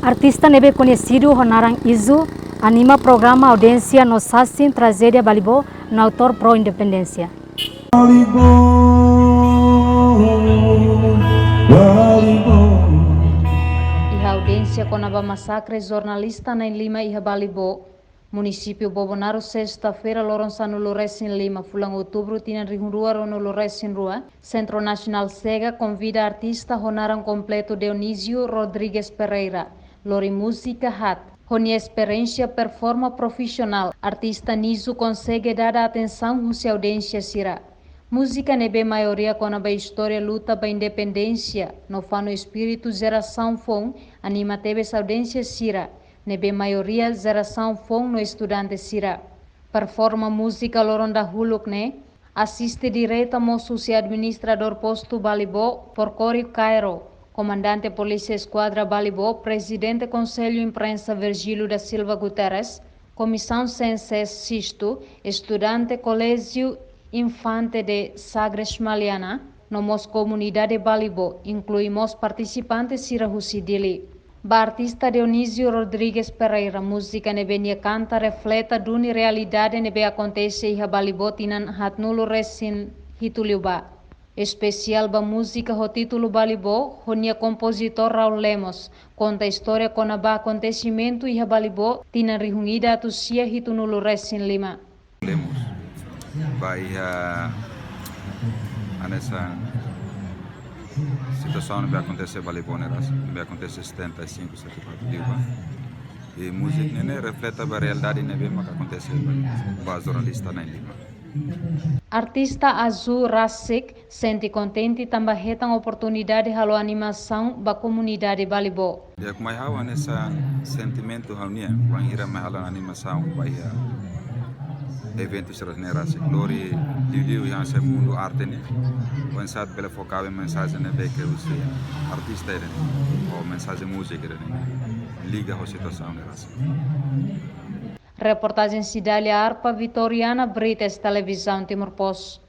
Artista nebe conhecido Honarang Izu anima programa audiência no Sassin Tragédia Balibo no autor pró-independência. Iha audiência com a massacre jornalista na Lima e Balibo, município Bobonaro, sexta-feira, Loronsano Lores em Lima, fulang outubro, tina rihurua no Lores em Rua, Centro Nacional Sega convida artista Honarang completo Dionísio Rodrigues Pereira, Lori Música Hat. Honia experiência performa profissional, artista Niso consegue dar atenção à audiência sira. Música nebe maioria com a história luta para independência, no fano espírito geração fom, anima tebe audiência sira, nebe maioria geração fom no estudante sira. Performa música loronda huluk ne, assiste direta moço e administrador posto Balibo por Cori Cairo, comandante Polícia Esquadra Balibo, presidente Conselho Imprensa Virgílio da Silva Guterres, comissão Senses Sisto, estudante Colégio Infante de Sagres Maliana, nomos comunidade Balibo, incluímos participantes Sirahusidili. Ba artista Dionísio Rodrigues Pereira, música nebenia canta refleta duni realidade nebe acontece iha Balibo tinan hatnulo resin hituliuba. Especial ba música ho título Balibo, honia compositor Raul Lemos, conta a história com a ba acontecimento iha Balibo tinan rihungida atusia hitunulo resin Lima. Lemos. Bahia nessa situação não vai acontecer Baliboneras, não vai acontecer 75, 74 dias. E música nem reflete a realidade nem bem que acontece para jornalista na Lima. Artista Azul Rasik sente contente e também retam oportunidade halo animação da comunidade Balibo. É como é nesse sentimento raunia, quando irá mais halo animação, Bahia eventos rasneras, lori liu yang se mundo arte ne, quando sabe pela focava em mensagem ne bem que os artista ele, ou mensagem música ele, liga a situação nelas. Reportagem Cidália Arpa Vitoriana Brites Televisão Timor Post.